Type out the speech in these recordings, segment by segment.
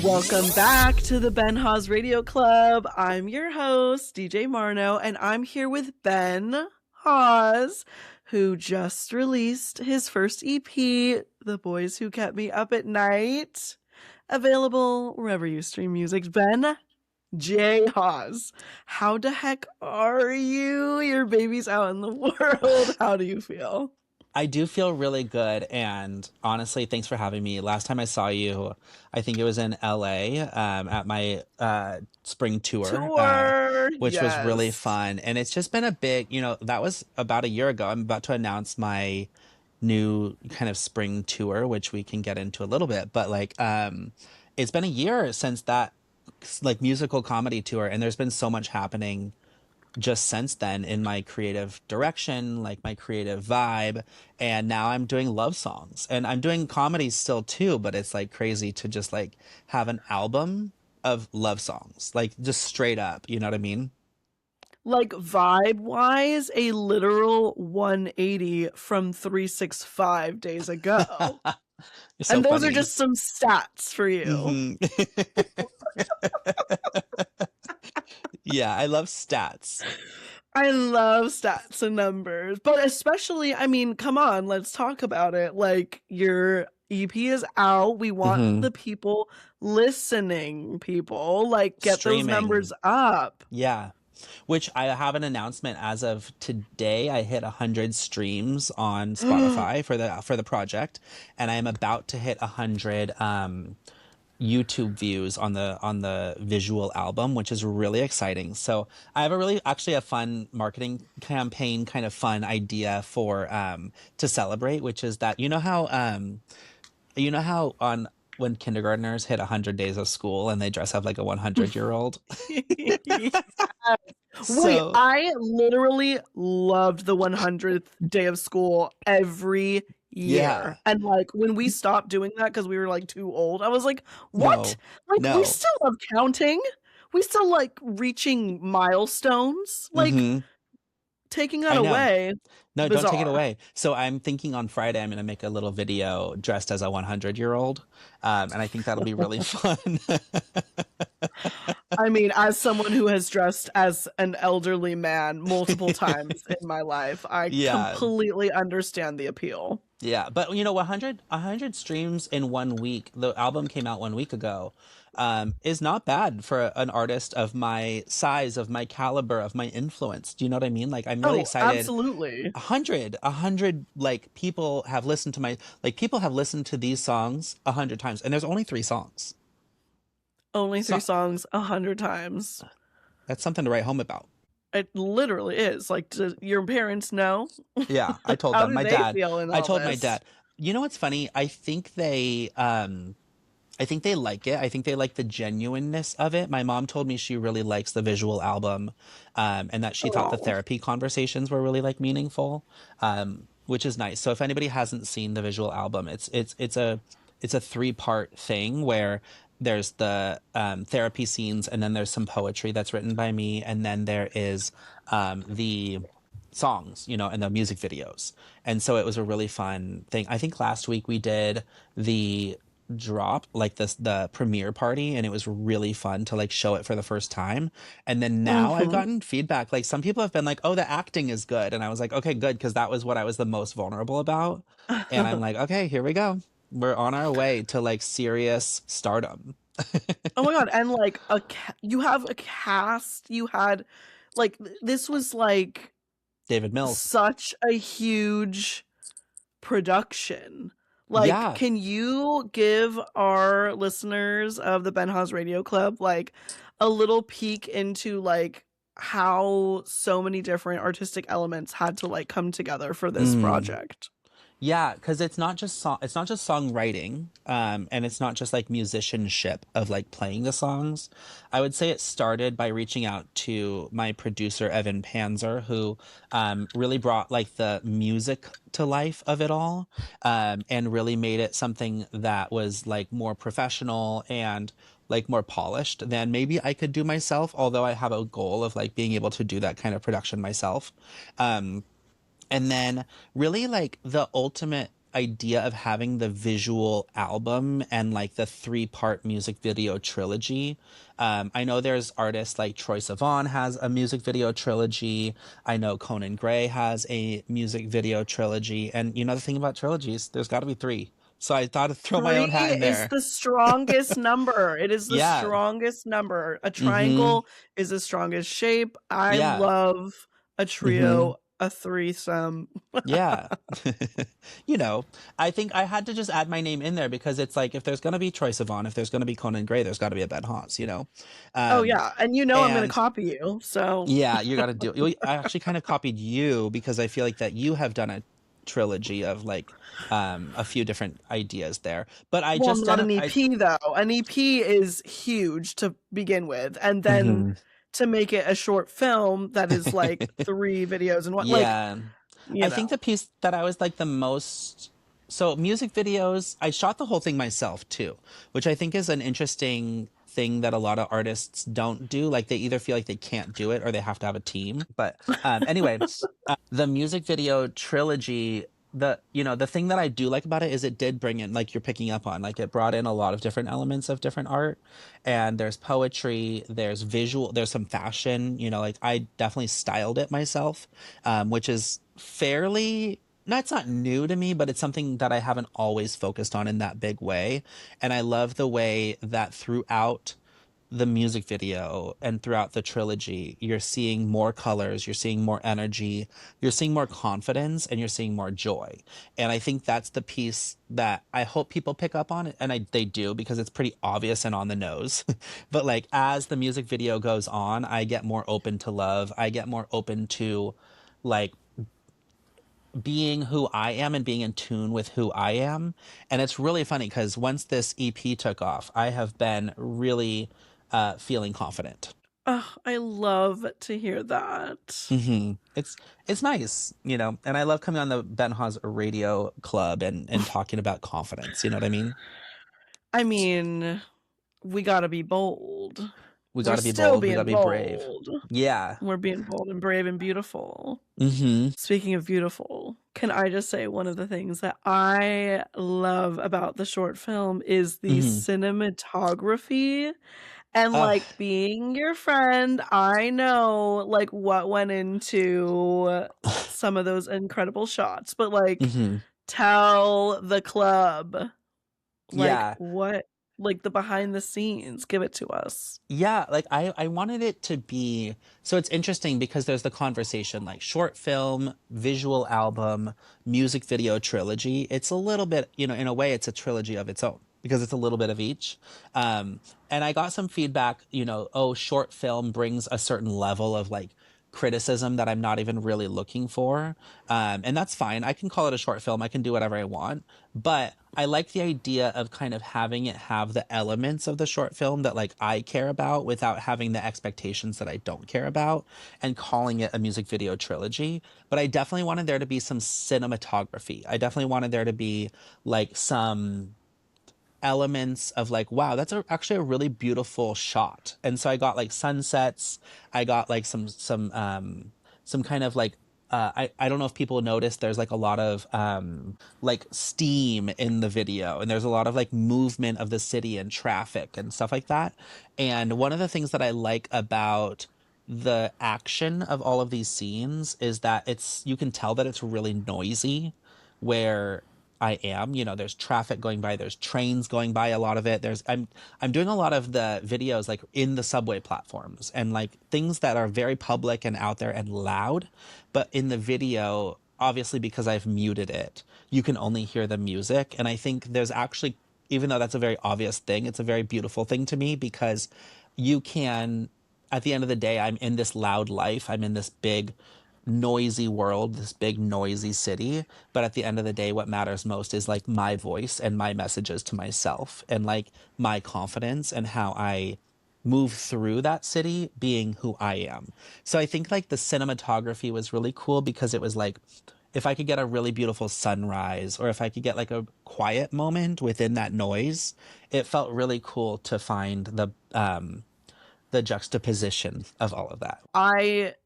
Welcome back to the Ben Hawes Radio Club. I'm your host, DJ Marno, and I'm here with Ben Hawes, who just released his first EP, The Boys Who Kept Me Up at Night. Available wherever you stream music. Ben J. Hawes, how the heck are you? Your baby's out in the world. How do you feel? I do feel really good, and honestly, thanks for having me. Last time I saw you, I think it was in LA at my spring tour, which was really fun. And it's just been a big, that was about a year ago. I'm about to announce my new kind of spring tour, which we can get into a little bit. But it's been a year since that musical comedy tour, and there's been so much happening just since then in my creative direction, my creative vibe. And now I'm doing love songs, and I'm doing comedies still too, but it's crazy to just have an album of love songs, just straight up, you know what I mean? Vibe wise, a literal 180 from 365 days ago. So and those funny. Are just some stats for you. Mm-hmm. Yeah, I love stats. I love stats and numbers, but especially, come on, let's talk about it. Your EP is out. We want the people listening, get Streaming. those numbers up. Yeah. Which I have an announcement as of today. I hit 100 streams on Spotify for the project, and I am about to hit 100 YouTube views on the visual album, which is really exciting. So I have a fun marketing campaign, kind of fun idea for to celebrate, which is that on when kindergartners hit 100 days of school and they dress up like a 100-year-old. Wait, I literally loved the 100th day of school every year. Yeah. And when we stopped doing that because we were too old, I was like, what? No. We still love counting. We still reaching milestones. Taking that away. No, bizarre. Don't take it away. So I'm thinking on Friday I'm going to make a little video dressed as a 100-year-old. And I think that'll be really fun. As someone who has dressed as an elderly man multiple times in my life, I completely understand the appeal. Yeah, but 100 streams in 1 week. The album came out 1 week ago. Is not bad for an artist of my size, of my caliber, of my influence. Do you know what I mean? I'm really excited. Absolutely. 100 people have listened to people have listened to these songs 100 times, and there's only 3 songs. Only 3 songs 100 times. That's something to write home about. It literally is. Do your parents know? Yeah, I told them. My dad. I told my dad. You know what's funny? I think they like it. I think they like the genuineness of it. My mom told me she really likes the visual album, and that she thought the therapy conversations were really meaningful, which is nice. So if anybody hasn't seen the visual album, it's a 3-part thing where there's the therapy scenes, and then there's some poetry that's written by me, and then there is the songs, and the music videos. And so it was a really fun thing. I think last week we did the drop, the premiere party, and it was really fun to show it for the first time. And then now I've gotten feedback. Some people have been oh, the acting is good. And I was okay, good, because that was what I was the most vulnerable about. And I'm okay, here we go. We're on our way to serious stardom. Oh my god! And you have a cast. You had this was David Mills, such a huge production. Can you give our listeners of the Ben Hawes Radio Club a little peek into how so many different artistic elements had to come together for this project? Yeah, because it's not just songwriting, and it's not just musicianship of playing the songs. I would say it started by reaching out to my producer Evan Panzer, who really brought the music to life of it all, and really made it something that was more professional and more polished than maybe I could do myself. Although I have a goal of being able to do that kind of production myself. And then really the ultimate idea of having the visual album and like the 3-part music video trilogy. I know there's artists like Troye Sivan has a music video trilogy. I know Conan Gray has a music video trilogy. And you know, the thing about trilogies, there's got to be 3. So I thought I'd throw my own hat in there. 3 is the strongest number. It is the strongest number. A triangle is the strongest shape. I love a trio, a threesome. Yeah. You know, I think I had to just add my name in there because it's like, if there's going to be Troye Sivan, if there's going to be Conan Gray, there's got to be a Ben Hawes, you know? Oh, yeah. And you know I'm going to copy you, so. Yeah, you got to do it. I actually kind of copied you because I feel like that you have done a trilogy of like a few different ideas there. But I just not an EP though. An EP is huge to begin with, and then to make it a short film that is like 3 videos and what. Yeah, like, I think the piece that I was like the most. So music videos, I shot the whole thing myself too, which I think is an interesting thing that a lot of artists don't do. Like they either feel like they can't do it or they have to have a team. But anyway, the music video trilogy, the thing that I do like about it is it did bring in, like you're picking up on, like it brought in a lot of different elements of different art. And there's poetry, there's visual, there's some fashion, you know, like I definitely styled it myself, which is fairly, no, it's not new to me, but it's something that I haven't always focused on in that big way. And I love the way that throughout the music video and throughout the trilogy, you're seeing more colors, you're seeing more energy, you're seeing more confidence, and you're seeing more joy. And I think that's the piece that I hope people pick up on, and they do, because it's pretty obvious and on the nose. But like as the music video goes on, I get more open to love. I get more open to like being who I am and being in tune with who I am. And it's really funny because once this EP took off, I have been really feeling confident. Oh, I love to hear that. It's nice, you know, and I love coming on the Ben Hawes Radio Club and talking about confidence. You know what I mean? I mean, we got to be bold. We got to be bold. We got to be brave. Yeah. We're being bold and brave and beautiful. Speaking of beautiful, can I just say one of the things that I love about the short film is the cinematography. And like being your friend, I know like what went into some of those incredible shots, but like tell the club like what, like the behind the scenes, give it to us. Yeah, like I wanted it to be, so it's interesting because there's the conversation like short film, visual album, music video trilogy. It's a little bit, you know, in a way it's a trilogy of its own because it's a little bit of each. And I got some feedback, you know, short film brings a certain level of like criticism that I'm not even really looking for. And that's fine. I can call it a short film. I can do whatever I want. But I like the idea of kind of having it have the elements of the short film that like I care about without having the expectations that I don't care about, and calling it a music video trilogy. But I definitely wanted there to be some cinematography. I definitely wanted there to be like some elements of like, wow, that's actually a really beautiful shot. And so I got like sunsets. I got like some kind of like, I don't know if people noticed, there's like a lot of like steam in the video, and there's a lot of like movement of the city and traffic and stuff like that. And one of the things that I like about the action of all of these scenes is that you can tell that it's really noisy where I am, you know, there's traffic going by, there's trains going by, a lot of it. I'm doing a lot of the videos like in the subway platforms and like things that are very public and out there and loud. But in the video, obviously because I've muted it, you can only hear the music. And I think there's actually, even though that's a very obvious thing, it's a very beautiful thing to me, because you can, at the end of the day, I'm in this loud life. I'm in this big noisy world, this big noisy city, but at the end of the day what matters most is like my voice and my messages to myself and like my confidence and how I move through that city being who I am. So I think like the cinematography was really cool because it was like, if I could get a really beautiful sunrise, or if I could get like a quiet moment within that noise, it felt really cool to find the juxtaposition of all of that. I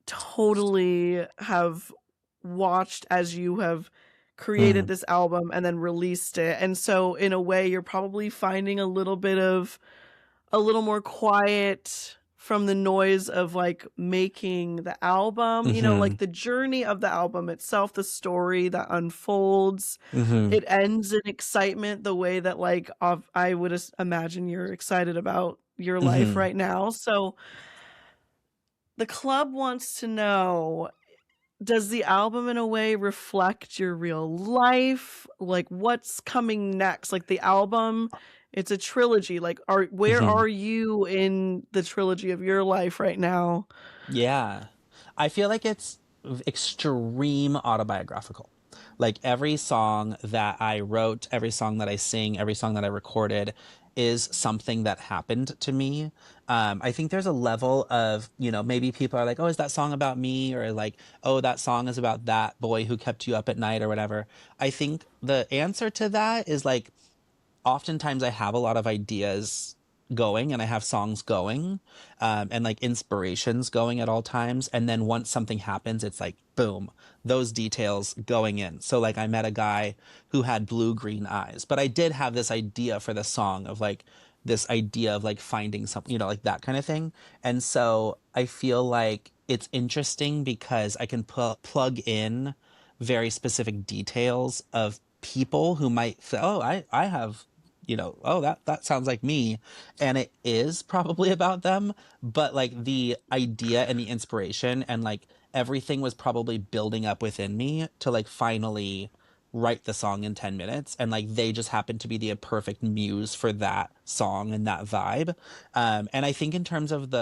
totally have watched as you have created this album and then released it. And so in a way, you're probably finding a little more quiet from the noise of like making the album, you know, like the journey of the album itself, the story that unfolds. It ends in excitement the way that like I would imagine you're excited about your life right now. So the club wants to know, does the album in a way reflect your real life? Like what's coming next? Like the album, it's a trilogy. Like where are you in the trilogy of your life right now? Yeah. I feel like it's extreme autobiographical. Like every song that I wrote, every song that I sing, every song that I recorded is something that happened to me. I think there's a level of, you know, maybe people are like, oh, is that song about me? Or like, oh, that song is about that boy who kept you up at night or whatever. I think the answer to that is like, oftentimes I have a lot of ideas going and I have songs going and like inspirations going at all times. And then once something happens, it's like, boom, those details going in. So like I met a guy who had blue-green eyes, but I did have this idea for the song of like this idea of like finding something, you know, like that kind of thing. And so I feel like it's interesting because I can plug in very specific details of people who might say, oh, I have, you know, oh, that sounds like me. And it is probably about them. But like the idea and the inspiration and like everything was probably building up within me to like finally write the song in 10 minutes. And like they just happened to be the perfect muse for that song and that vibe. And I think in terms of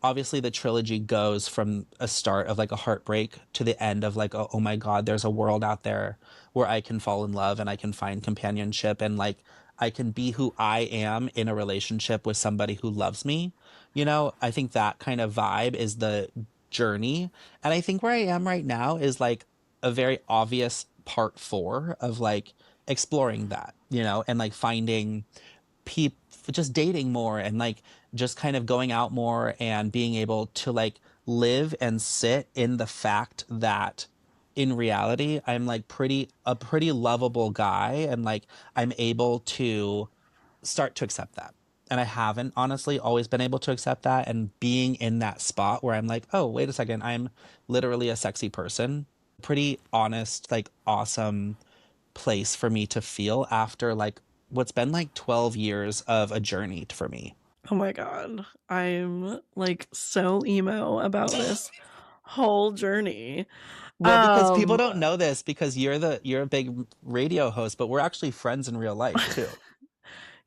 obviously the trilogy goes from a start of like a heartbreak to the end of like, oh my God, there's a world out there where I can fall in love and I can find companionship and like I can be who I am in a relationship with somebody who loves me. You know, I think that kind of vibe is the journey. And I think where I am right now is like a very obvious part 4 of like exploring that, you know, and like finding people, just dating more and like just kind of going out more and being able to like live and sit in the fact that in reality I'm like a pretty lovable guy and like I'm able to start to accept that. And I haven't honestly always been able to accept that, and being in that spot where I'm like, oh, wait a second, I'm literally a sexy person. Pretty honest, like awesome place for me to feel after like what's been like 12 years of a journey for me. Oh my God. I'm like so emo about this whole journey. Well, because people don't know this because you're a big radio host, but we're actually friends in real life too.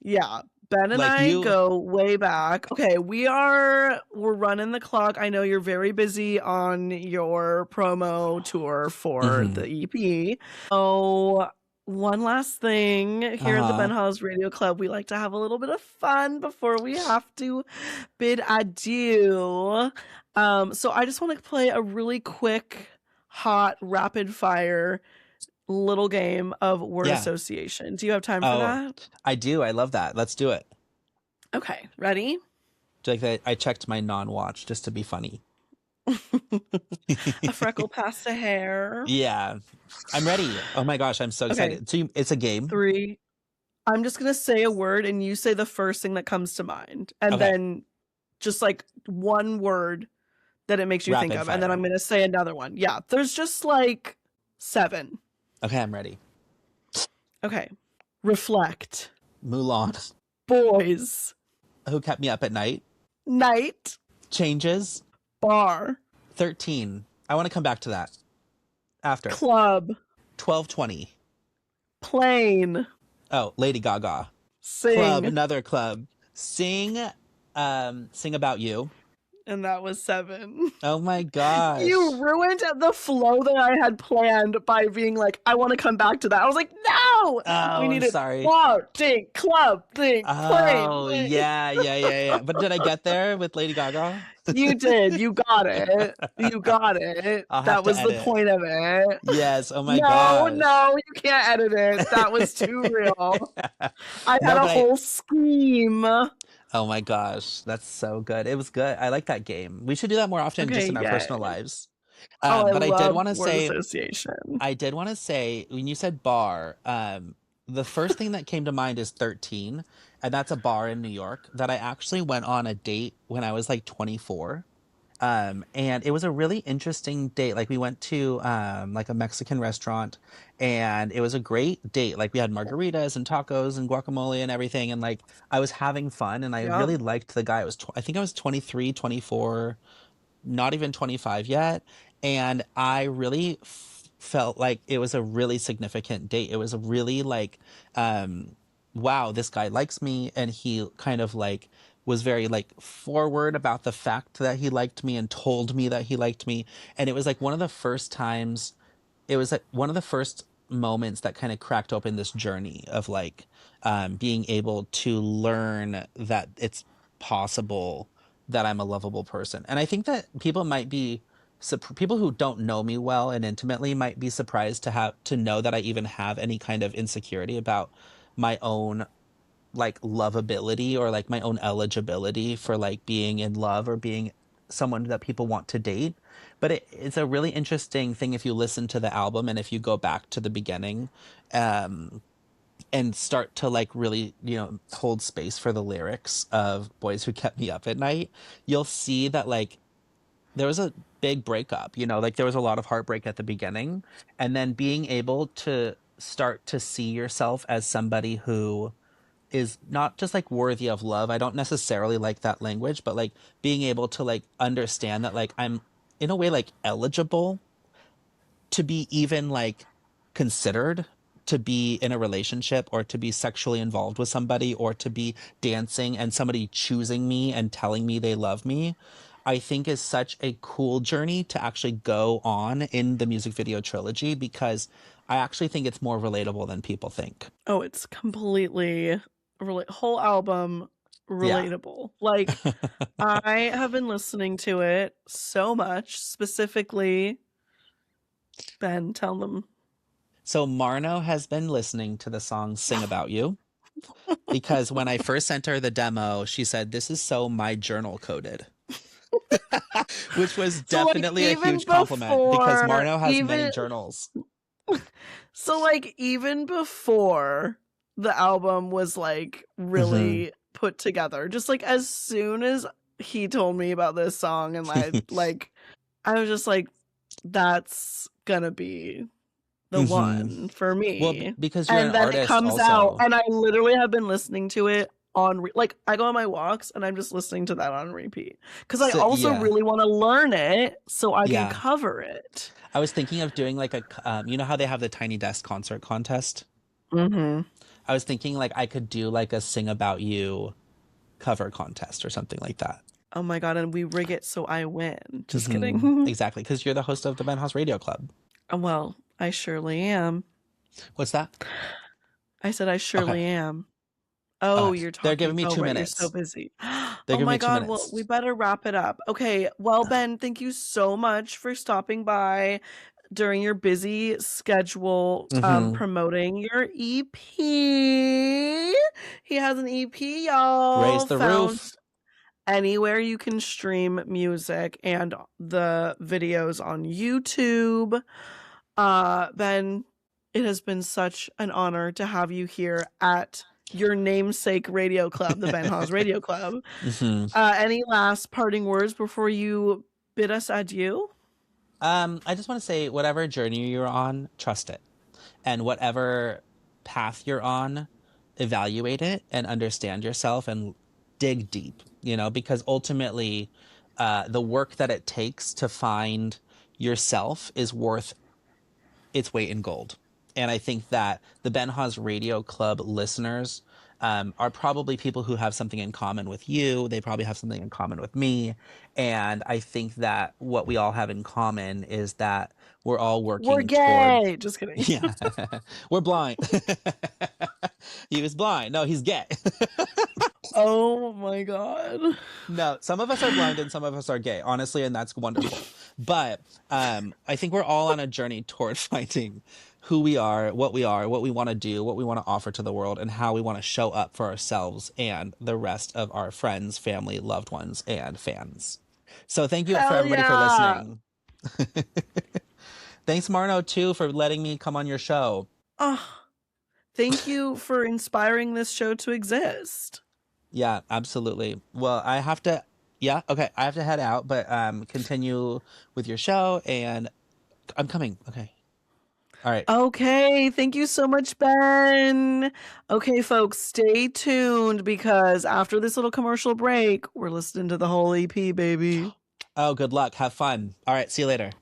Yeah. Ben and I go way back. Okay, we're running the clock. I know you're very busy on your promo tour for the EP. So one last thing here at the Ben Hawes Radio Club, we like to have a little bit of fun before we have to bid adieu. So I just want to play a really quick, hot, rapid fire little game of word association. Do you have time for that? I do. I love that. Let's do it. Okay, ready? Like that, I checked my non-watch just to be funny. A freckle past a hair. Yeah, I'm ready. Oh my gosh, I'm so excited. Okay. So it's a game. 3. I'm just gonna say a word and you say the first thing that comes to mind, and then just like one word that it makes you think of, and then I'm gonna say another one. Yeah, there's just like 7. Okay, I'm ready. Okay. Reflect. Mulan. Boys. Who kept me up at night. Night. Changes. Bar. 13. I want to come back to that. After. Club. 12:20. Plane. Oh, Lady Gaga. Sing. Club, another club. Sing About You. And that was 7. Oh my gosh. You ruined the flow that I had planned by being like, I want to come back to that. I was like, no! Oh, we need I'm sorry. Club, plane. Oh, yeah. But did I get there with Lady Gaga? You did. You got it. That was the point of it. Yes. Oh my gosh. No, you can't edit it. That was too real. I had a whole scheme. Oh my gosh, that's so good. It was good. I like that game. We should do that more often just in our personal lives. But I did love want to word say, association. when you said bar, the first thing that came to mind is 13, and that's a bar in New York that I actually went on a date when I was like 24. And it was a really interesting date. Like we went to like a Mexican restaurant, and it was a great date. Like we had margaritas and tacos and guacamole and everything, and like I was having fun, and I Yep. really liked the guy. I think I was 23, 24, not even 25 yet, and I really felt like it was a really significant date. It was a really like wow, this guy likes me, and he kind of like was very like forward about the fact that he liked me and told me that he liked me. And it was like one of the first times, it was like one of the first moments that kind of cracked open this journey of like being able to learn that it's possible that I'm a lovable person. And I think that people might be people who don't know me well and intimately might be surprised to know that I even have any kind of insecurity about my own like lovability or like my own eligibility for like being in love or being someone that people want to date. But it's a really interesting thing if you listen to the album and if you go back to the beginning and start to like really, hold space for the lyrics of Boys Who Kept Me Up at Night, you'll see that like there was a big breakup, like there was a lot of heartbreak at the beginning. And then being able to start to see yourself as somebody who is not just like worthy of love. I don't necessarily like that language, but like being able to like understand that like I'm in a way like eligible to be even like considered to be in a relationship or to be sexually involved with somebody or to be dancing and somebody choosing me and telling me they love me, I think is such a cool journey to actually go on in the music video trilogy, because I actually think it's more relatable than people think. Oh, it's completely whole album relatable. Yeah. Like I have been listening to it so much, specifically. Ben, tell them. So Marno has been listening to the song Sing About You because when I first sent her the demo, she said, "This is so my journal coded." Which was definitely a huge compliment because Marno has many journals. So like even before the album was like really put together, just like as soon as he told me about this song and like I was just like, that's gonna be the one for me. Well, because you're an artist, it comes also out, and I literally have been listening to it on like I go on my walks and I'm just listening to that on repeat because I also really want to learn it so I can cover it. I was thinking of doing like a you know how they have the Tiny Desk concert contest. I was thinking like I could do like a Sing About You cover contest or something like that. Oh my god, and we rig it so I win. Just kidding. Exactly, because you're the host of the Ben Hawes Radio Club. Well, I surely am. What's that? I said I surely am. Oh, you're talking. They're giving me 2 minutes. You're so busy. Oh my god, well, we better wrap it up. Okay, well, Ben, thank you so much for stopping by during your busy schedule promoting your EP. He has an EP, y'all. Raise the roof. Anywhere you can stream music and the videos on YouTube. Ben, it has been such an honor to have you here at your namesake radio club, the Ben Hawes Radio Club. Any last parting words before you bid us adieu? I just want to say, whatever journey you're on, trust it. And whatever path you're on, evaluate it and understand yourself and dig deep, because ultimately the work that it takes to find yourself is worth its weight in gold. And I think that the Ben Hawes Radio Club listeners are probably people who have something in common with you. They probably have something in common with me. And I think that what we all have in common is that we're all working We're gay. Just kidding. Yeah. We're blind. He was blind. No, he's gay. Oh my god. No, some of us are blind and some of us are gay, honestly, and that's wonderful. But I think we're all on a journey toward finding who we are, what we want to do, what we want to offer to the world, and how we want to show up for ourselves and the rest of our friends, family, loved ones, and fans. So thank you for everybody for listening. Thanks, Marno, too, for letting me come on your show. Oh, thank you for inspiring this show to exist. Yeah, absolutely. Well, I have to head out, but continue with your show, and I'm coming. Okay. All right. Okay, thank you so much, Ben. Okay, folks, stay tuned because after this little commercial break, we're listening to the whole EP, baby. Oh, good luck. Have fun. All right, see you later.